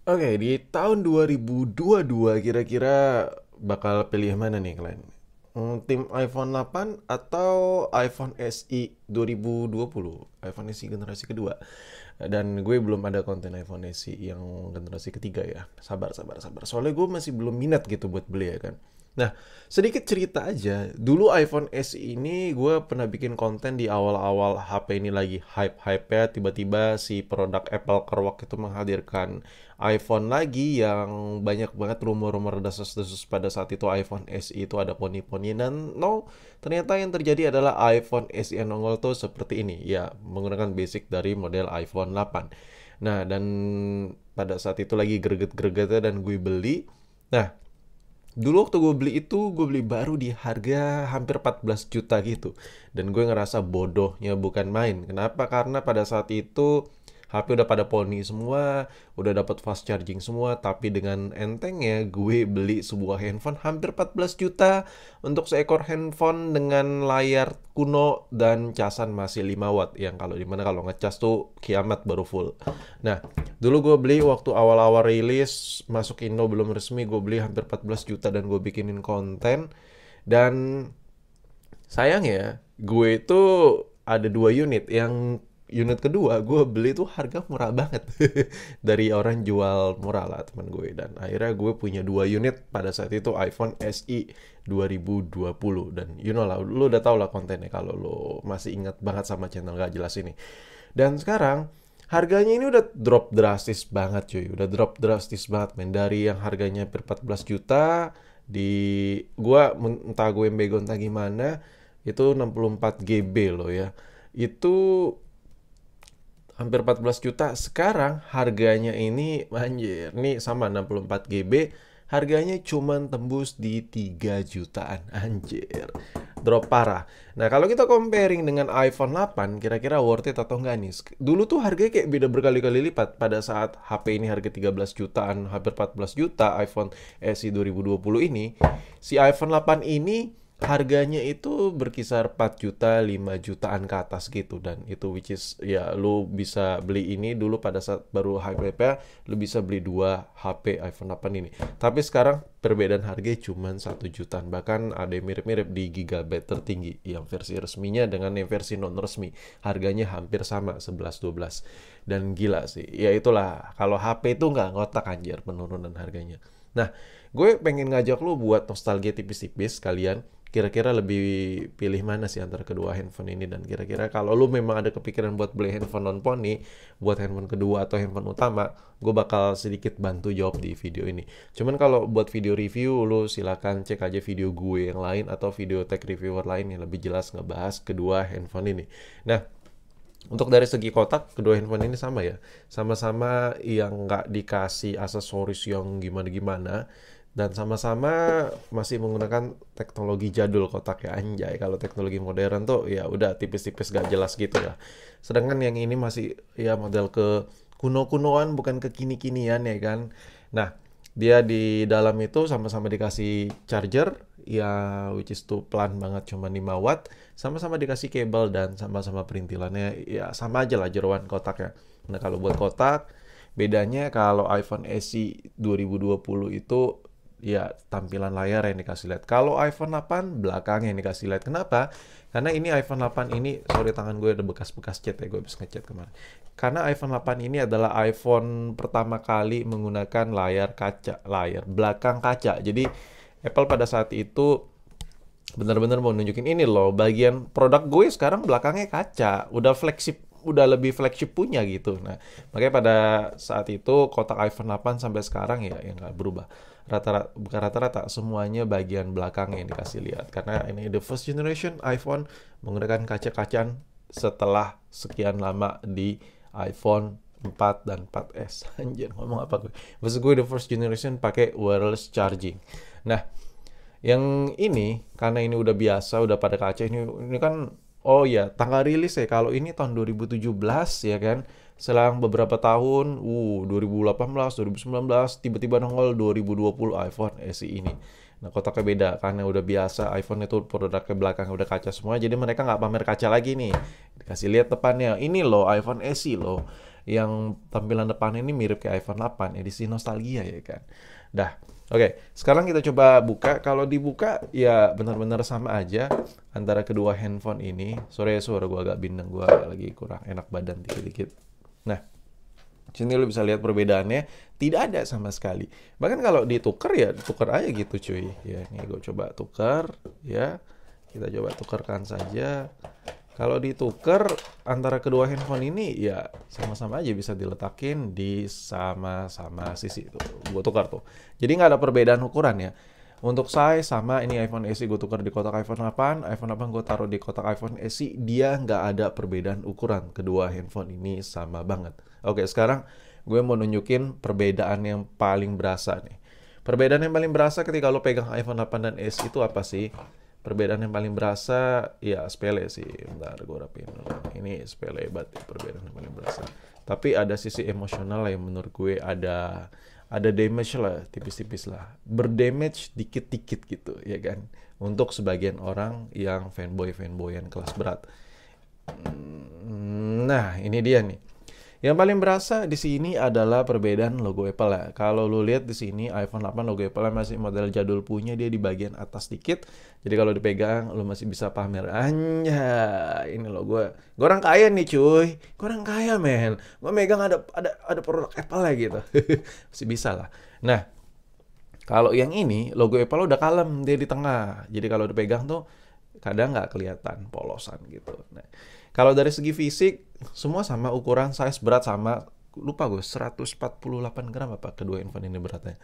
Oke, di tahun 2022 kira-kira bakal pilih mana nih kalian? Tim iPhone 8 atau iPhone SE 2020? iPhone SE generasi kedua. Dan gue belum ada konten iPhone SE yang generasi ketiga ya. Sabar, sabar, sabar. Soalnya gue masih belum minat gitu buat beli ya kan. Nah, sedikit cerita aja. Dulu iPhone SE ini gue pernah bikin konten di awal-awal HP ini lagi hype-hype-nya. Tiba-tiba si produk Apple Kerwak itu menghadirkan iPhone lagi yang banyak banget rumor-rumor desas-desus pada saat itu iPhone SE itu ada poni-poni dan no, ternyata yang terjadi adalah iPhone SE yang nongol tuh seperti ini ya, menggunakan basic dari model iPhone 8. Nah, dan pada saat itu lagi greget-gregetnya dan gue beli. Nah, dulu waktu gue beli itu, gue beli baru di harga hampir 14 juta gitu. Dan gue ngerasa bodohnya bukan main. Kenapa? Karena pada saat itu HP udah pada poni semua, udah dapat fast charging semua, tapi dengan entengnya gue beli sebuah handphone hampir 14 juta untuk seekor handphone dengan layar kuno dan casan masih 5 watt yang kalau dimana kalau ngecas tuh kiamat baru full. Nah, dulu gue beli waktu awal-awal rilis masuk Indo belum resmi, gue beli hampir 14 juta dan gue bikinin konten. Dan sayangnya gue itu ada dua unit. Yang unit kedua gue beli tuh harga murah banget dari orang jual murah lah teman gue. Dan akhirnya gue punya dua unit pada saat itu iPhone SE 2020. Dan you know lah, lu udah tau lah kontennya kalau lu masih ingat banget sama channel gak jelas ini. Dan sekarang harganya ini udah drop drastis banget cuy. Udah drop drastis banget men. Dari yang harganya per 14 juta di gua entah gue yang bego entah gimana itu 64 GB loh ya. Itu hampir 14 juta. Sekarang harganya ini anjir, nih sama 64 GB, harganya cuman tembus di 3 jutaan. Anjir. Drop parah. Nah, kalau kita comparing dengan iPhone 8, kira-kira worth it atau enggak nih? Dulu tuh harganya kayak beda berkali-kali lipat. Pada saat HP ini harga 13 jutaan, hampir 14 juta, iPhone SE 2020 ini, si iPhone 8 ini harganya itu berkisar 4 juta, 5 jutaan ke atas gitu. Dan itu which is ya lu bisa beli ini dulu pada saat baru hype-nya, lu bisa beli dua HP iPhone 8 ini. Tapi sekarang perbedaan harga cuma 1 jutaan. Bahkan ada yang mirip-mirip di Gigabyte tertinggi yang versi resminya dengan yang versi non resmi. Harganya hampir sama 11-12. Dan gila sih. Ya itulah, kalau HP itu nggak ngotak anjir penurunan harganya. Nah, gue pengen ngajak lu buat nostalgia tipis-tipis kalian. Kira-kira lebih pilih mana sih antara kedua handphone ini? Dan kira-kira kalau lu memang ada kepikiran buat beli handphone non poni, buat handphone kedua atau handphone utama, gue bakal sedikit bantu jawab di video ini. Cuman kalau buat video review, lu silakan cek aja video gue yang lain atau video tech reviewer lain yang lebih jelas ngebahas kedua handphone ini. Nah, untuk dari segi kotak, kedua handphone ini sama ya. Sama-sama yang nggak dikasih aksesoris yang gimana-gimana. Dan sama-sama masih menggunakan teknologi jadul kotak ya anjay. Kalau teknologi modern tuh ya udah tipis-tipis gak jelas gitu ya. Sedangkan yang ini masih ya model ke kuno-kunoan bukan ke kini-kinian ya kan. Nah, dia di dalam itu sama-sama dikasih charger ya which is tuh pelan banget cuma 5 watt, sama-sama dikasih kabel dan sama-sama perintilannya ya sama aja lah jeroan kotaknya. Nah, kalau buat kotak bedanya kalau iPhone SE 2020 itu ya tampilan layar yang dikasih LED. Kalau iPhone 8 belakang yang dikasih LED. Kenapa? Karena ini iPhone 8 ini, sorry tangan gue ada bekas-bekas cat ya, gue habis ngecat kemarin. Karena iPhone 8 ini adalah iPhone pertama kali menggunakan layar kaca, layar belakang kaca. Jadi Apple pada saat itu benar-benar mau nunjukin ini loh, bagian produk gue sekarang belakangnya kaca, udah flagship, udah lebih flagship punya gitu. Nah, makanya pada saat itu kotak iPhone 8 sampai sekarang ya yang nggak berubah. Rata-rata bukan rata-rata, semuanya bagian belakang yang dikasih lihat. Karena ini the first generation iPhone menggunakan kaca-kacaan setelah sekian lama di iPhone 4 dan 4S. Anjir, ngomong apa gue? Maksud gue the first generation pakai wireless charging. Nah, yang ini karena ini udah biasa, udah pada kaca ini kan oh ya, tanggal rilis ya. Kalau ini tahun 2017 ya kan. Selang beberapa tahun, 2018, 2019 tiba-tiba nongol 2020 iPhone SE ini. Nah, kotaknya beda karena udah biasa iPhone itu produknya belakang udah kaca semua. Jadi mereka nggak pamer kaca lagi nih. Dikasih lihat depannya. Ini loh iPhone SE loh. yang tampilan depannya ini mirip kayak iPhone 8, edisi nostalgia ya kan. Dah, oke. Sekarang kita coba buka. Kalau dibuka ya benar-benar sama aja antara kedua handphone ini. Sorry ya, suara gue agak bindeng, gue lagi kurang enak badan dikit-dikit. Nah, sini lo bisa lihat perbedaannya, tidak ada sama sekali. Bahkan kalau ditukar ya tukar aja gitu cuy. Ya, ini gue coba tukar ya. Kita coba tukarkan saja. Kalau ditukar antara kedua handphone ini ya sama-sama aja bisa diletakin di sama-sama sisi tuh. Gue tukar tuh. Jadi nggak ada perbedaan ukuran ya. Untuk size sama, ini iPhone SE gue tukar di kotak iPhone 8, iPhone 8 gue taruh di kotak iPhone SE, dia nggak ada perbedaan ukuran. Kedua handphone ini sama banget. Oke, sekarang gue mau nunjukin perbedaan yang paling berasa nih. Perbedaan yang paling berasa ketika lo pegang iPhone 8 dan SE itu apa sih? Perbedaan yang paling berasa, ya sepele sih. Bentar, gue rapiin dulu. Ini sepele banget ya, perbedaan yang paling berasa. Tapi ada sisi emosional yang menurut gue ada damage lah, tipis-tipis lah. Berdamage dikit-dikit gitu, ya kan? Untuk sebagian orang yang fanboy-fanboyan kelas berat. Nah, ini dia nih. Yang paling berasa di sini adalah perbedaan logo Apple ya. Kalau lu lihat di sini iPhone 8 logo Apple masih model jadul punya, dia di bagian atas dikit. Jadi kalau dipegang lu masih bisa pamer. Anjay, ini logo gue. Gue orang kaya nih cuy. Gue orang kaya men. Gue megang ada produk Apple lah gitu. Masih bisa lah. Nah, kalau yang ini logo Apple udah kalem, dia di tengah. Jadi kalau dipegang tuh kadang nggak kelihatan polosan gitu. Nah, kalau dari segi fisik semua sama, ukuran, size, berat sama. Lupa gue 148 gram apa kedua handphone ini beratnya.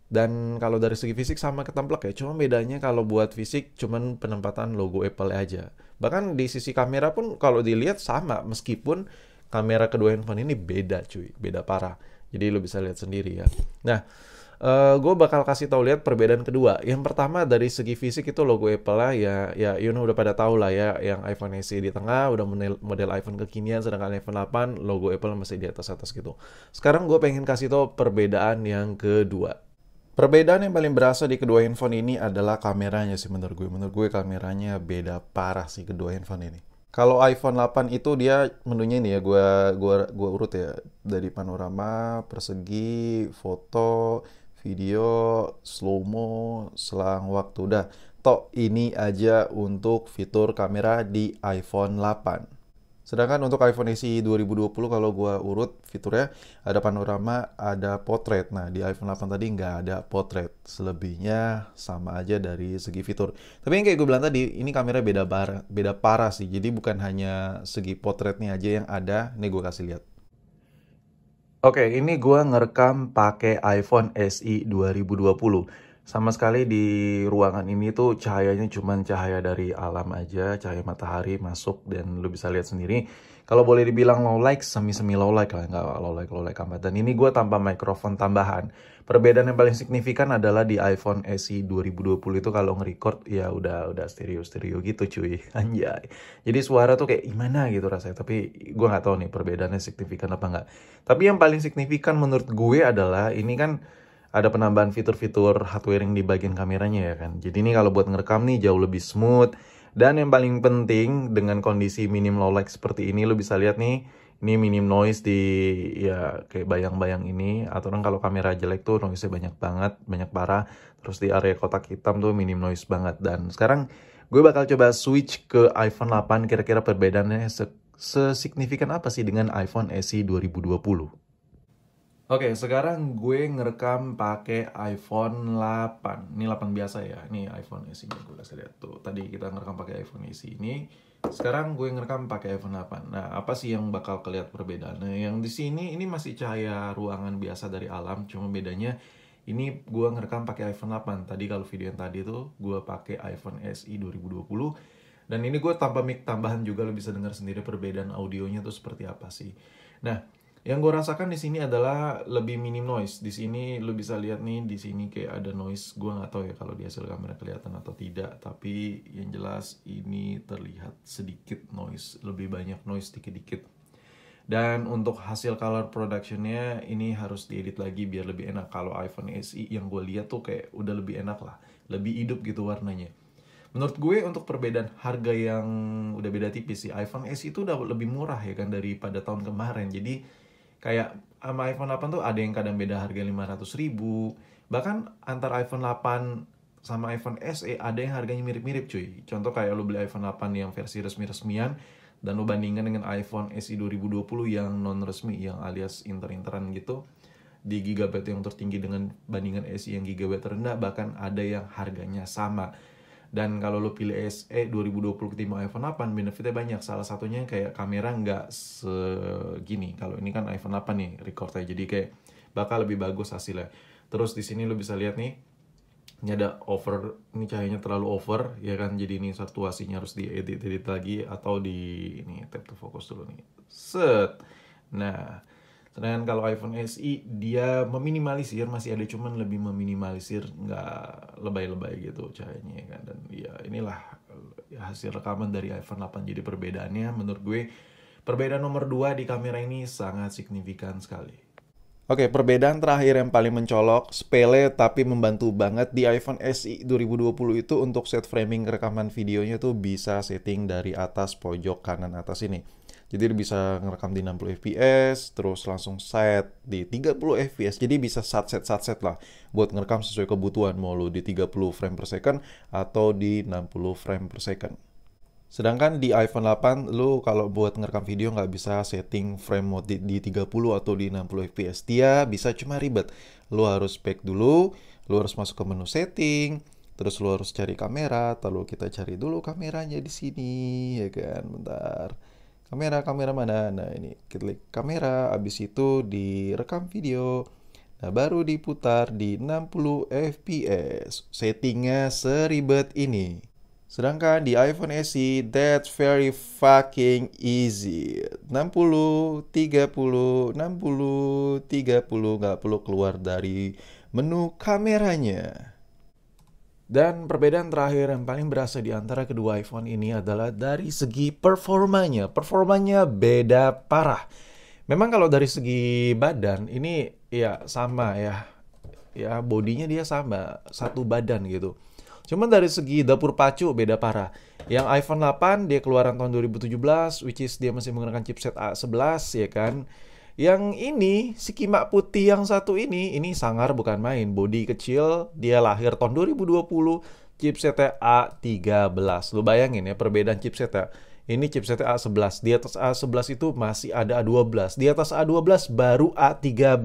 Dan kalau dari segi fisik sama ketemplek ya. Cuma bedanya kalau buat fisik cuman penempatan logo Apple aja. Bahkan di sisi kamera pun kalau dilihat sama, meskipun kamera kedua handphone ini beda cuy, beda parah. Jadi lo bisa lihat sendiri ya. Nah, gue bakal kasih tau lihat perbedaan kedua. Yang pertama dari segi fisik itu logo Apple lah ya you know, udah pada tahu lah ya, yang iPhone SE di tengah udah model iPhone kekinian, sedangkan iPhone 8 logo Apple masih di atas gitu. Sekarang gue pengen kasih tau perbedaan yang kedua. Perbedaan yang paling berasa di kedua handphone ini adalah kameranya sih menurut gue. Menurut gue kameranya beda parah sih kedua handphone ini. Kalau iPhone 8 itu dia menunya ini ya, gua urut ya, dari panorama, persegi, foto, video, slow-mo, selang waktu. Udah, tok ini aja untuk fitur kamera di iPhone 8. Sedangkan untuk iPhone SE 2020 kalau gua urut fiturnya ada panorama, ada potret. Nah, di iPhone 8 tadi nggak ada potret. Selebihnya sama aja dari segi fitur. Tapi yang kayak gue bilang tadi, ini kamera beda parah sih. Jadi bukan hanya segi potretnya aja yang ada. Nih gue kasih lihat. Oke, ini gue ngerekam pakai iPhone SE 2020. Sama sekali di ruangan ini tuh cahayanya cuman cahaya dari alam aja, cahaya matahari masuk dan lu bisa lihat sendiri. Kalau boleh dibilang low light, semi-semi low light lah, nggak low light amat. Dan ini gue tanpa mikrofon tambahan. Perbedaan yang paling signifikan adalah di iPhone SE 2020 itu kalau nge-record ya udah stereo gitu cuy, anjay. Jadi suara tuh kayak gimana gitu rasanya. Tapi gue nggak tahu nih perbedaannya signifikan apa nggak. Tapi yang paling signifikan menurut gue adalah ini kan ada penambahan fitur-fitur hardwiring di bagian kameranya ya kan. Jadi ini kalau buat ngerekam nih jauh lebih smooth. Dan yang paling penting dengan kondisi minim low light seperti ini lo bisa lihat nih, ini minim noise di ya kayak bayang-bayang ini. Atau kan kalau kamera jelek tuh noise-nya banyak banget, banyak parah. Terus di area kotak hitam tuh minim noise banget. Dan sekarang gue bakal coba switch ke iPhone 8, kira-kira perbedaannya sesignifikan apa sih dengan iPhone SE 2020. Oke, sekarang gue ngerekam pakai iPhone 8. Ini 8 biasa ya. Ini iPhone SE gue kasih lihat tuh. Tadi kita ngerekam pakai iPhone SE ini. Sekarang gue ngerekam pakai iPhone 8. Nah, apa sih yang bakal kelihatan perbedaannya? Yang di sini ini masih cahaya ruangan biasa dari alam, cuma bedanya ini gue ngerekam pakai iPhone 8. Tadi kalau video yang tadi tuh gue pakai iPhone SE 2020. Dan ini gue tanpa mic tambahan juga, lo bisa dengar sendiri perbedaan audionya tuh seperti apa sih. Nah, yang gue rasakan di sini adalah lebih minim noise. Di sini lu bisa lihat nih, di sini kayak ada noise. Gue nggak tahu ya kalau di hasil kamera kelihatan atau tidak. Tapi yang jelas ini terlihat sedikit noise, lebih banyak noise dikit-dikit. Dan untuk hasil color productionnya ini harus diedit lagi biar lebih enak. Kalau iPhone SE yang gue lihat tuh kayak udah lebih enak lah, lebih hidup gitu warnanya. Menurut gue untuk perbedaan harga yang udah beda tipis sih, iPhone SE itu udah lebih murah ya kan daripada tahun kemarin. Jadi Kayak sama iPhone 8 tuh ada yang kadang beda harga 500.000. Bahkan antar iPhone 8 sama iPhone SE ada yang harganya mirip-mirip cuy. Contoh kayak lu beli iPhone 8 yang versi resmi-resmian dan lu bandingkan dengan iPhone SE 2020 yang non-resmi, yang alias inter-interan gitu, di gigabyte yang tertinggi dengan bandingan SE yang gigabyte terendah, bahkan ada yang harganya sama. Dan kalau lo pilih SE 2020 ketimbang iPhone 8, benefitnya banyak. Salah satunya kayak kamera nggak segini. Kalau ini kan iPhone 8 nih recordnya, jadi kayak bakal lebih bagus hasilnya. Terus di sini lo bisa lihat nih, ini ada over, ini cahayanya terlalu over ya kan, jadi ini saturasinya harus diedit lagi, atau ini tap to focus dulu nih, set. Nah, sedangkan kalau iPhone SE dia meminimalisir, masih ada cuman lebih meminimalisir, nggak lebay-lebay gitu cahayanya ya kan. Dan ya inilah hasil rekaman dari iPhone 8. Jadi perbedaannya menurut gue, perbedaan nomor 2 di kamera ini sangat signifikan sekali. Oke, perbedaan terakhir yang paling mencolok, sepele tapi membantu banget di iPhone SE 2020 itu untuk set framing rekaman videonya tuh bisa setting dari atas pojok kanan atas ini. Jadi bisa ngerekam di 60 fps, terus langsung set di 30 fps. Jadi bisa satset lah buat ngerekam sesuai kebutuhan, mau lu di 30 frame per second atau di 60 frame per second. Sedangkan di iPhone 8, lu kalau buat ngerekam video nggak bisa setting frame mode di 30 atau di 60 fps. Dia bisa cuma ribet. Lu harus back dulu, lu harus masuk ke menu setting, terus lu harus cari kamera, lalu kita cari dulu kameranya di sini, ya kan, bentar. Kamera mana? Nah, ini klik kamera, abis itu direkam video. Nah, baru diputar di 60 fps. Settingnya seribet ini. Sedangkan di iPhone SE, that's very fucking easy. 60, 30, 60, 30, nggak perlu keluar dari menu kameranya. Dan perbedaan terakhir yang paling berasa di antara kedua iPhone ini adalah dari segi performanya. Performanya beda parah. Memang kalau dari segi badan ini ya sama ya. Ya bodinya dia sama, satu badan gitu. Cuman dari segi dapur pacu beda parah. Yang iPhone 8 dia keluaran tahun 2017, which is dia masih menggunakan chipset A11 ya kan. Yang ini, si Kimak putih yang satu ini sangar bukan main. Body kecil, dia lahir tahun 2020, chipsetnya A13. Lu bayangin ya perbedaan chipsetnya. Ini chipsetnya A11, di atas A11 itu masih ada A12. Di atas A12 baru A13.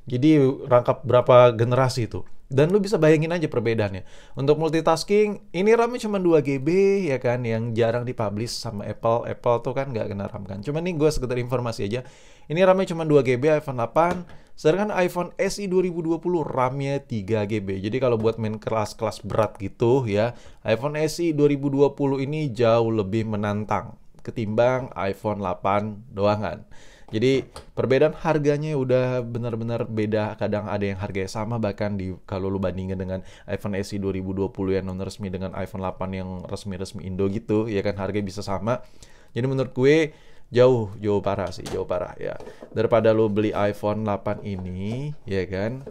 Jadi rangkap berapa generasi itu. Dan lu bisa bayangin aja perbedaannya. Untuk multitasking, ini RAM-nya cuma 2 GB ya kan, yang jarang dipublish sama Apple. Apple tuh kan nggak kena RAM kan. Cuman nih gue sekedar informasi aja. Ini RAM-nya cuma 2 GB iPhone 8. Sedangkan iPhone SE 2020 RAM-nya 3 GB. Jadi kalau buat main kelas-kelas berat gitu ya, iPhone SE 2020 ini jauh lebih menantang ketimbang iPhone 8 doangan. Jadi perbedaan harganya udah benar-benar beda. Kadang ada yang harganya sama, bahkan kalau lu bandingin dengan iPhone SE 2020 yang non resmi dengan iPhone 8 yang resmi-resmi Indo gitu, ya kan harganya bisa sama. Jadi menurut gue jauh parah sih, jauh parah ya. Daripada lu beli iPhone 8 ini, ya kan,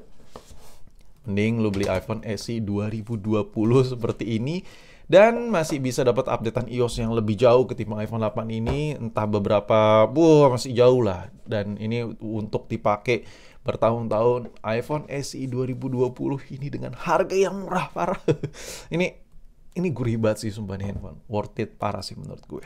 mending lu beli iPhone SE 2020 seperti ini. Dan masih bisa dapat updatean iOS yang lebih jauh ketimbang iPhone 8 ini. Entah beberapa, masih jauh lah. Dan ini untuk dipakai bertahun-tahun. iPhone SE 2020 ini dengan harga yang murah parah. Ini gurih banget sih sumpah nih handphone. Worth it parah sih menurut gue.